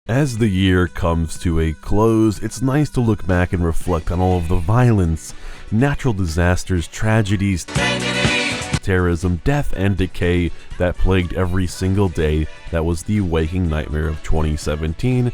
As the year comes to a close, it's nice to look back and reflect on all of the violence, natural disasters, tragedies, terrorism, death, and decay that plagued every single day that was the waking nightmare of 2017,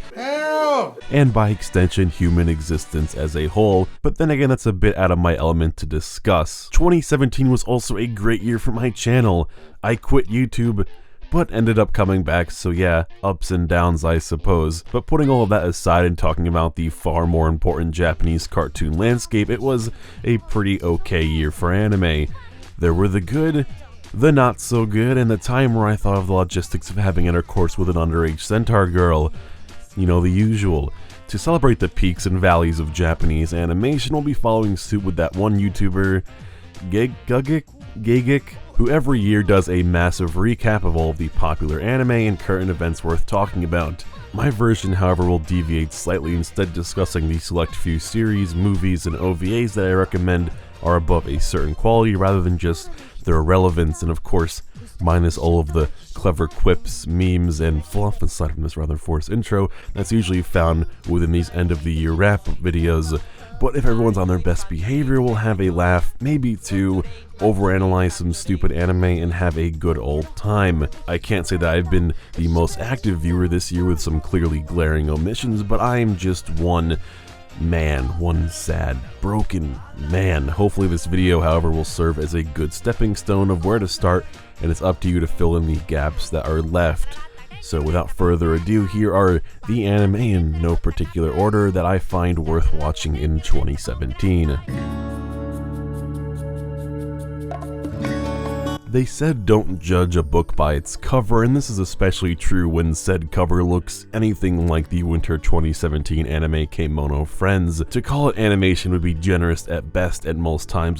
and by extension, human existence as a whole. But then again, that's a bit out of my element to discuss. 2017 was also a great year for my channel. I quit YouTube, but ended up coming back, so yeah, ups and downs I suppose. But putting all of that aside and talking about the far more important Japanese cartoon landscape, it was a pretty okay year for anime. There were the good, the not so good, and the time where I thought of the logistics of having intercourse with an underage centaur girl. You know, the usual. To celebrate the peaks and valleys of Japanese animation, we'll be following suit with that one YouTuber, Gigguk, who every year does a massive recap of all of the popular anime and current events worth talking about. My version, however, will deviate slightly, instead discussing the select few series, movies, and OVAs that I recommend are above a certain quality rather than just their relevance, and of course, minus all of the clever quips, memes, and fluff aside from this rather forced intro that's usually found within these end-of-the-year wrap-up videos. But if everyone's on their best behavior, we'll have a laugh, maybe two, overanalyze some stupid anime, and have a good old time. I can't say that I've been the most active viewer this year with some clearly glaring omissions, but I am just one man, one sad, broken man. Hopefully this video, however, will serve as a good stepping stone of where to start, and it's up to you to fill in the gaps that are left. So without further ado, here are the anime in no particular order that I find worth watching in 2017. They said don't judge a book by its cover, and this is especially true when said cover looks anything like the winter 2017 anime Kemono Friends. To call it animation would be generous at best at most times,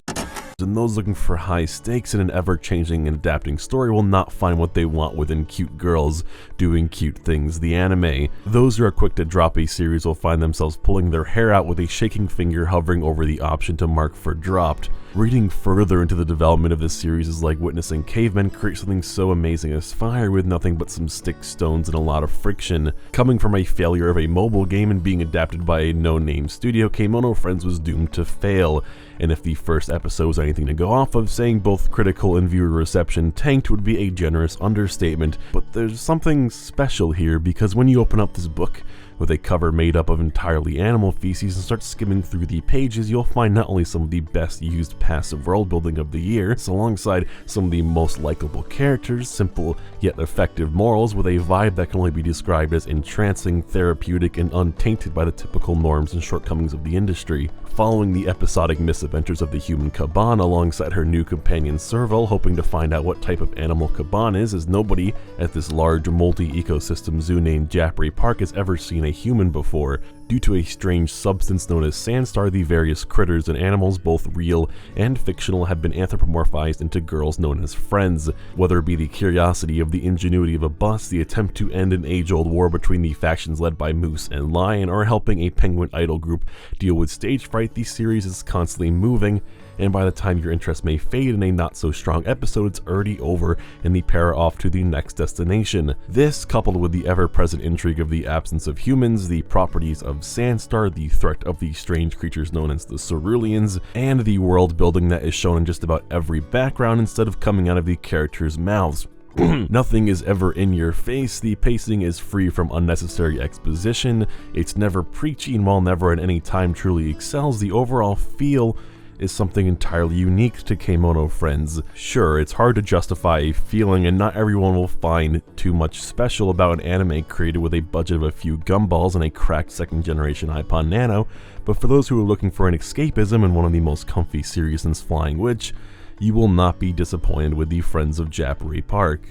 and those looking for high stakes in an ever-changing and adapting story will not find what they want within cute girls doing cute things, the anime. Those who are quick to drop a series will find themselves pulling their hair out with a shaking finger hovering over the option to mark for dropped. Reading further into the development of this series is like witnessing cavemen create something so amazing as fire with nothing but some stick stones and a lot of friction. Coming from a failure of a mobile game and being adapted by a no-name studio, Kemono Friends was doomed to fail. And if the first episode was anything to go off of, saying both critical and viewer reception tanked would be a generous understatement. But there's something special here, because when you open up this book with a cover made up of entirely animal feces and start skimming through the pages, you'll find not only some of the best used passive world building of the year, alongside some of the most likable characters, simple yet effective morals, with a vibe that can only be described as entrancing, therapeutic, and untainted by the typical norms and shortcomings of the industry. Following the episodic misadventures of the human Kaban alongside her new companion Serval, hoping to find out what type of animal Kaban is, as nobody at this large multi-ecosystem zoo named Japri Park has ever seen a human before. Due to a strange substance known as Sandstar, the various critters and animals, both real and fictional, have been anthropomorphized into girls known as friends. Whether it be the curiosity of the ingenuity of a bus, the attempt to end an age-old war between the factions led by Moose and Lion, or helping a penguin idol group deal with stage fright, the series is constantly moving, and by the time your interest may fade in a not-so-strong episode, it's already over and the pair are off to the next destination. This, coupled with the ever-present intrigue of the absence of humans, the properties of Sandstar, the threat of the strange creatures known as the Ceruleans, and the world building that is shown in just about every background instead of coming out of the characters' mouths. Nothing is ever in your face, the pacing is free from unnecessary exposition, it's never preachy, and while never at any time truly excels, the overall feel is something entirely unique to Kemono Friends. Sure, it's hard to justify a feeling, and not everyone will find too much special about an anime created with a budget of a few gumballs and a cracked second-generation iPod Nano, but for those who are looking for an escapism and one of the most comfy series since Flying Witch, you will not be disappointed with the Friends of Japri Park.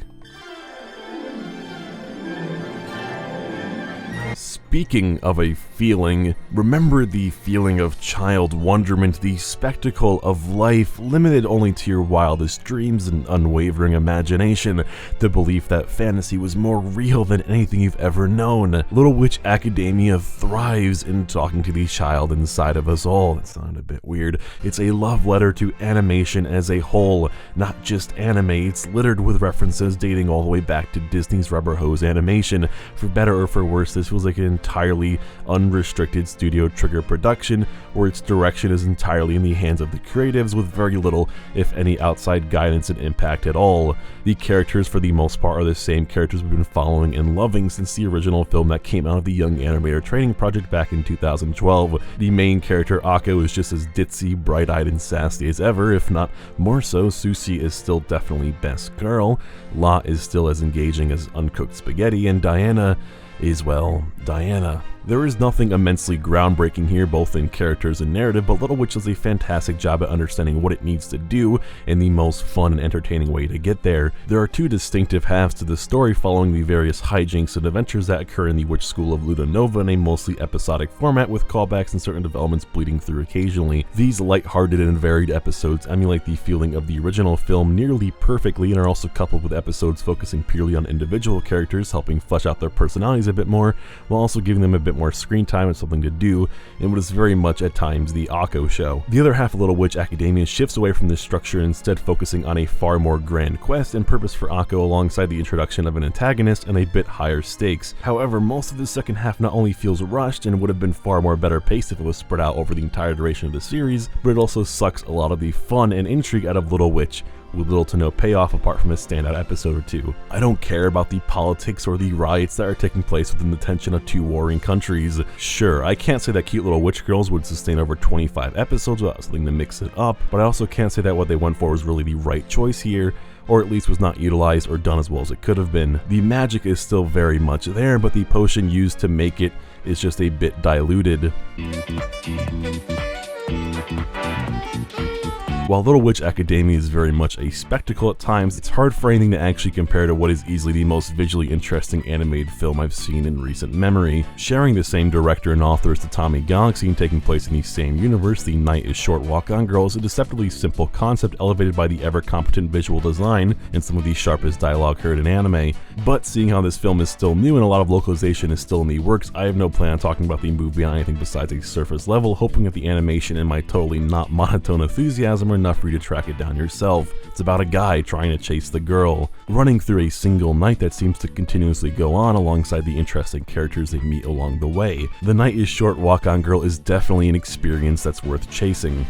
Speaking of a feeling, remember the feeling of child wonderment, the spectacle of life limited only to your wildest dreams and unwavering imagination, the belief that fantasy was more real than anything you've ever known. Little Witch Academia thrives in talking to the child inside of us all. That sounded a bit weird. It's a love letter to animation as a whole, not just anime. It's littered with references dating all the way back to Disney's Rubber Hose animation. For better or for worse, this feels like an entirely unrestricted Studio Trigger production, where its direction is entirely in the hands of the creatives with very little, if any, outside guidance and impact at all. The characters, for the most part, are the same characters we've been following and loving since the original film that came out of the Young Animator Training Project back in 2012. The main character, Akko, is just as ditzy, bright-eyed, and sassy as ever, if not more so. Susie is still definitely best girl, La is still as engaging as uncooked spaghetti, and Diana is, well, Diana. There is nothing immensely groundbreaking here, both in characters and narrative, but Little Witch does a fantastic job at understanding what it needs to do in the most fun and entertaining way to get there. There are two distinctive halves to the story, following the various hijinks and adventures that occur in the Witch School of Luda Nova in a mostly episodic format, with callbacks and certain developments bleeding through occasionally. These light-hearted and varied episodes emulate the feeling of the original film nearly perfectly, and are also coupled with episodes focusing purely on individual characters, helping flesh out their personalities a bit more, while also giving them a bit more screen time and something to do in what is very much at times the Akko show. The other half of Little Witch Academia shifts away from this structure, instead focusing on a far more grand quest and purpose for Akko, alongside the introduction of an antagonist and a bit higher stakes. However, most of the second half not only feels rushed and would have been far more better paced if it was spread out over the entire duration of the series, but it also sucks a lot of the fun and intrigue out of Little Witch, with little to no payoff apart from a standout episode or two. I don't care about the politics or the riots that are taking place within the tension of two warring countries. Sure, I can't say that Cute Little Witch Girls would sustain over 25 episodes without something to mix it up, but I also can't say that what they went for was really the right choice here, or at least was not utilized or done as well as it could have been. The magic is still very much there, but the potion used to make it is just a bit diluted. While Little Witch Academia is very much a spectacle at times, it's hard for anything to actually compare to what is easily the most visually interesting animated film I've seen in recent memory. Sharing the same director and author as Tatami Galaxy and taking place in the same universe, The Night is Short Walk-On Girl is a deceptively simple concept elevated by the ever-competent visual design and some of the sharpest dialogue heard in anime. But seeing how this film is still new and a lot of localization is still in the works, I have no plan on talking about the movie on anything besides a surface level, hoping that the animation and my totally not monotone enthusiasm are enough for you to track it down yourself. It's about a guy trying to chase the girl, running through a single night that seems to continuously go on alongside the interesting characters they meet along the way. The Night is Short Walk-On Girl is definitely an experience that's worth chasing.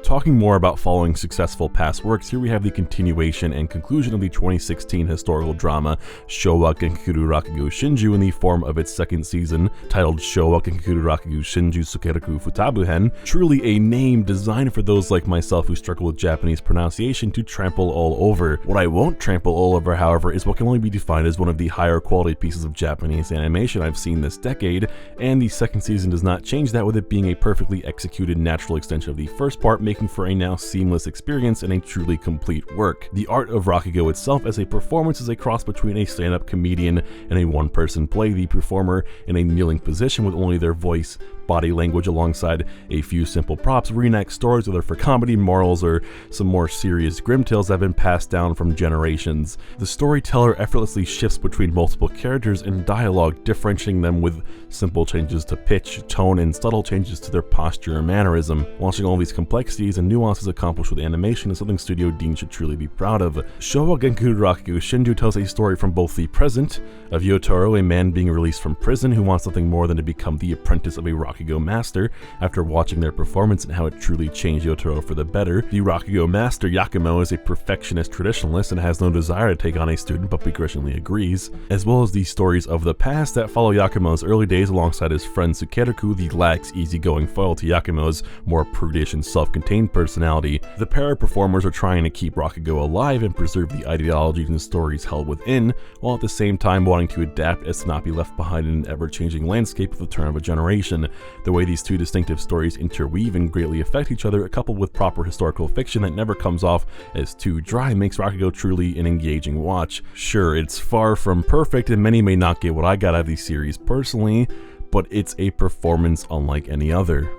Talking more about following successful past works, here we have the continuation and conclusion of the 2016 historical drama Showa Genkikuru Rakugo Shinju in the form of its second season, titled Showa Genkikuru Rakugo Shinju Sukeraku Futabuhen, truly a name designed for those like myself who struggle with Japanese pronunciation to trample all over. What I won't trample all over, however, is what can only be defined as one of the higher quality pieces of Japanese animation I've seen this decade, and the second season does not change that, with it being a perfectly executed natural extension of the first part, making for a now seamless experience and a truly complete work. The art of Rokkyo itself as a performance is a cross between a stand-up comedian and a one-person play, the performer in a kneeling position with only their voice, body language alongside a few simple props reenact stories, whether for comedy, morals, or some more serious grim tales that have been passed down from generations. The storyteller effortlessly shifts between multiple characters and dialogue, differentiating them with simple changes to pitch, tone, and subtle changes to their posture and mannerism. Watching all these complexities and nuances accomplished with animation is something Studio Dean should truly be proud of. Showa Genkikuru Rakugo Shinju tells a story from both the present of Yotaro, a man being released from prison who wants nothing more than to become the apprentice of a Rakugo master, after watching their performance and how it truly changed Yotaro for the better. The Rakugo master, Yakumo, is a perfectionist traditionalist and has no desire to take on a student but begrudgingly agrees, as well as the stories of the past that follow Yakumo's early days alongside his friend Sukeraku, the lax, easygoing foil to Yakumo's more prudish and self-contained personality. The pair of performers are trying to keep Rakugo alive and preserve the ideologies and stories held within, while at the same time wanting to adapt as to not be left behind in an ever-changing landscape of the turn of a generation. The way these two distinctive stories interweave and greatly affect each other, coupled with proper historical fiction that never comes off as too dry, makes Rokkyo truly an engaging watch. Sure, it's far from perfect, and many may not get what I got out of these series personally, but it's a performance unlike any other.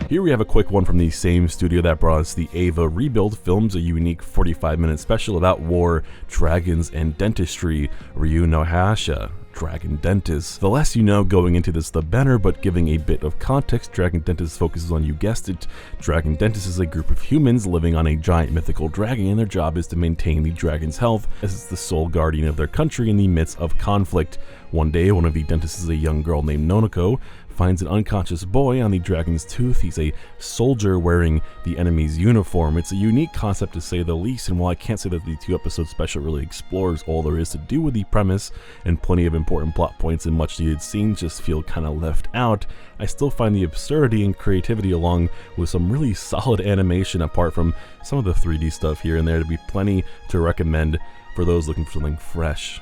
Here we have a quick one from the same studio that brought us the Eva Rebuild films, a unique 45-minute special about war, dragons, and dentistry. Ryu no Hayasha, Dragon Dentist. The less you know going into this, the better, but giving a bit of context, Dragon Dentist focuses on, you guessed it, Dragon Dentist is a group of humans living on a giant mythical dragon, and their job is to maintain the dragon's health, as it's the sole guardian of their country in the midst of conflict. One day, one of the dentists is a young girl named Nonoko, finds an unconscious boy on the dragon's tooth. He's a soldier wearing the enemy's uniform. It's a unique concept to say the least, and while I can't say that the 2-episode special really explores all there is to do with the premise, and plenty of important plot points and much needed scenes just feel kinda left out, I still find the absurdity and creativity along with some really solid animation apart from some of the 3D stuff here and there to be plenty to recommend for those looking for something fresh.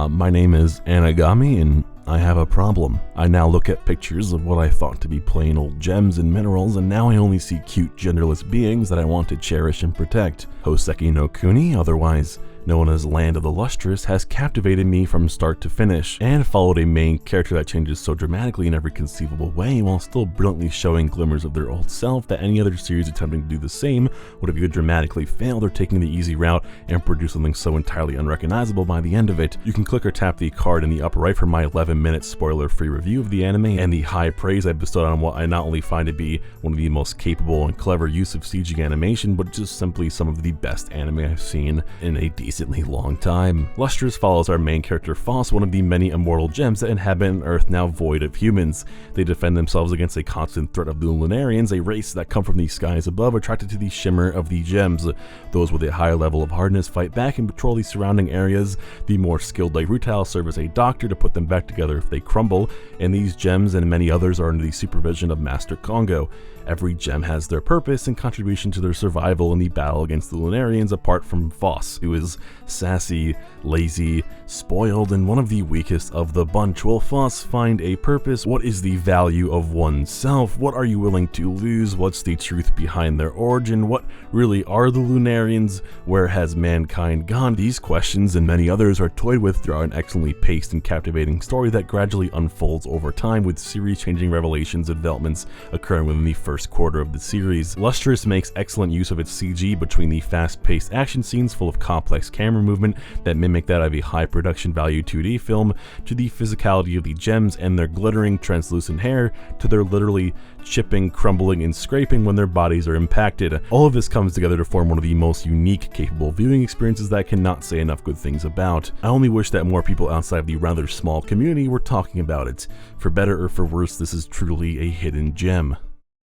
My name is Anigami, and I have a problem. I now look at pictures of what I thought to be plain old gems and minerals, and now I only see cute, genderless beings that I want to cherish and protect. Hoseki no Kuni, otherwise known as Land of the Lustrous, has captivated me from start to finish, and followed a main character that changes so dramatically in every conceivable way, while still brilliantly showing glimmers of their old self that any other series attempting to do the same would have either dramatically failed or taken the easy route and produced something so entirely unrecognizable by the end of it. You can click or tap the card in the upper right for my 11-minute spoiler-free review of the anime, and the high praise I bestowed on what I not only find to be one of the most capable and clever use of CG animation, but just simply some of the best anime I've seen in a decently long time. Lustrous follows our main character Foss, one of the many immortal gems that inhabit an Earth now void of humans. They defend themselves against a constant threat of the Lunarians, a race that come from the skies above, attracted to the shimmer of the gems. Those with a higher level of hardness fight back and patrol the surrounding areas. The more skilled like Rutile serve as a doctor to put them back together if they crumble, and these gems and many others are under the supervision of Master Kongo. Every gem has their purpose and contribution to their survival in the battle against the Lunarians, apart from Foss, who is sassy, lazy, spoiled, and one of the weakest of the bunch. Will Foss find a purpose? What is the value of oneself? What are you willing to lose? What's the truth behind their origin? What really are the Lunarians? Where has mankind gone? These questions and many others are toyed with throughout an excellently paced and captivating story that gradually unfolds over time, with series-changing revelations and developments occurring within the first quarter of the series. Lustrous makes excellent use of its CG between the fast-paced action scenes full of complex camera movement that mimic that of a high production value 2D film, to the physicality of the gems and their glittering translucent hair, to their literally chipping, crumbling, and scraping when their bodies are impacted. All of this comes together to form one of the most unique, capable viewing experiences that I cannot say enough good things about. I only wish that more people outside of the rather small community were talking about it. For better or for worse, this is truly a hidden gem.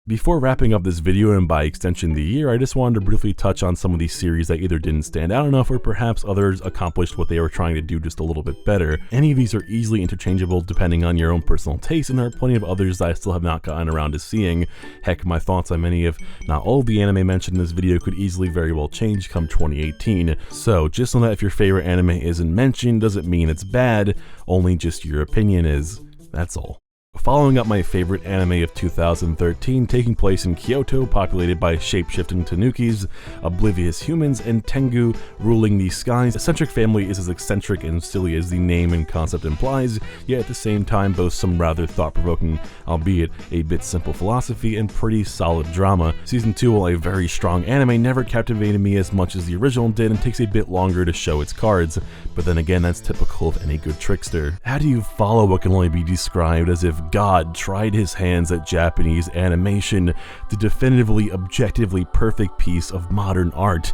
Before wrapping up this video, and by extension the year, I just wanted to briefly touch on some of these series that either didn't stand out enough or perhaps others accomplished what they were trying to do just a little bit better. Any of these are easily interchangeable depending on your own personal taste, and there are plenty of others that I still have not gotten around to seeing. Heck, my thoughts on many if not all of the anime mentioned in this video could easily very well change come 2018. So just know that if your favorite anime isn't mentioned doesn't mean it's bad, only just your opinion is. That's all. Following up my favorite anime of 2013, taking place in Kyoto, populated by shape-shifting tanukis, oblivious humans, and Tengu ruling the skies. Eccentric Family is as eccentric and silly as the name and concept implies, yet at the same time boasts some rather thought-provoking, albeit a bit simple philosophy and pretty solid drama. Season 2, while a very strong anime, never captivated me as much as the original did and takes a bit longer to show its cards, but then again that's typical of any good trickster. How do you follow what can only be described as if God tried his hands at Japanese animation, the definitively, objectively perfect piece of modern art?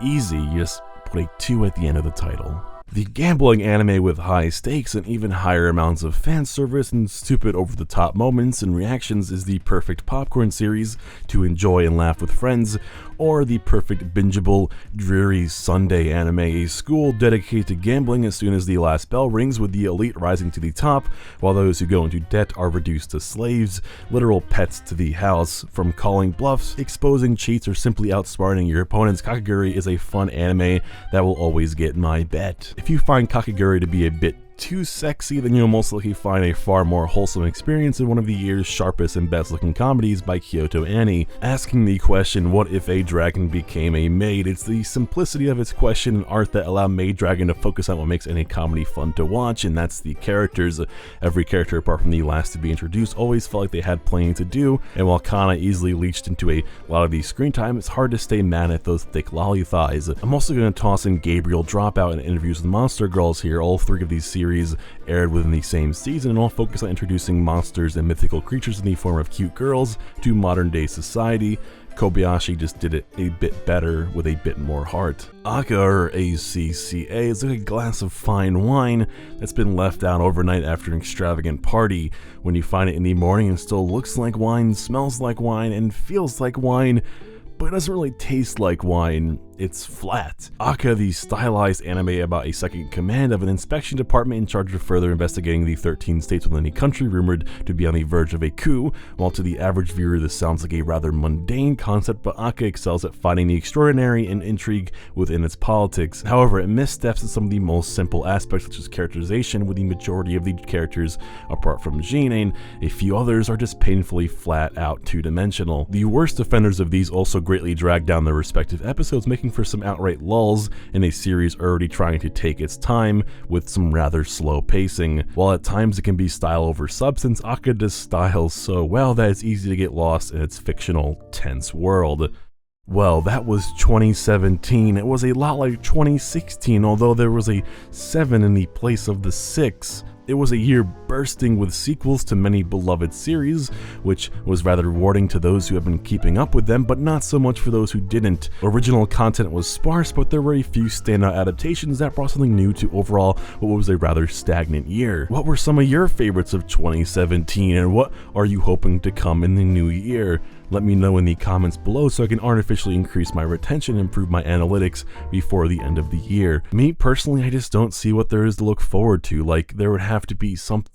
Easy, you just put a 2 at the end of the title. The gambling anime with high stakes and even higher amounts of fan service and stupid over-the-top moments and reactions is the perfect popcorn series to enjoy and laugh with friends, or the perfect bingeable, dreary Sunday anime, a school dedicated to gambling as soon as the last bell rings, with the elite rising to the top, while those who go into debt are reduced to slaves, literal pets to the house. From calling bluffs, exposing cheats, or simply outsmarting your opponents, Kakegurui is a fun anime that will always get my bet. If you find Kakegurui to be a bit too sexy, then you'll most likely find a far more wholesome experience in one of the year's sharpest and best looking comedies by Kyoto Annie. Asking the question, what if a dragon became a maid? It's the simplicity of its question and art that allow Maid Dragon to focus on what makes any comedy fun to watch, and that's the characters. Every character apart from the last to be introduced always felt like they had plenty to do, and while Kana easily leached into a lot of the screen time, it's hard to stay mad at those thick lolly thighs. I'm also going to toss in Gabriel Dropout and Interviews with Monster Girls here. All three of these series aired within the same season and all focus on introducing monsters and mythical creatures in the form of cute girls to modern day society. Kobayashi just did it a bit better with a bit more heart. Aka, or ACCA, is like a glass of fine wine that's been left out overnight after an extravagant party. When you find it in the morning, it still looks like wine, smells like wine, and feels like wine, but it doesn't really taste like wine. It's flat. Aka, the stylized anime about a second command of an inspection department in charge of further investigating the 13 states within the country rumored to be on the verge of a coup. While to the average viewer this sounds like a rather mundane concept, but Aka excels at finding the extraordinary and intrigue within its politics. However, it missteps in some of the most simple aspects, such as characterization, with the majority of the characters, apart from Jin and a few others, are just painfully flat out two-dimensional. The worst offenders of these also greatly drag down their respective episodes, making for some outright lulls in a series already trying to take its time with some rather slow pacing. While at times it can be style over substance, Aka does style so well that it's easy to get lost in its fictional, tense world. Well, that was 2017. It was a lot like 2016, although there was a 7 in the place of the 6. It was a year bursting with sequels to many beloved series, which was rather rewarding to those who have been keeping up with them, but not so much for those who didn't. Original content was sparse, but there were a few standout adaptations that brought something new to overall what was a rather stagnant year. What were some of your favorites of 2017, and what are you hoping to come in the new year? Let me know in the comments below so I can artificially increase my retention and improve my analytics before the end of the year. Me personally, I just don't see what there is to look forward to. Like, there would have to be some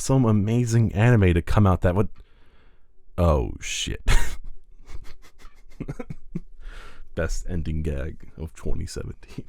amazing anime to come out that would... Oh shit. Best ending gag of 2017.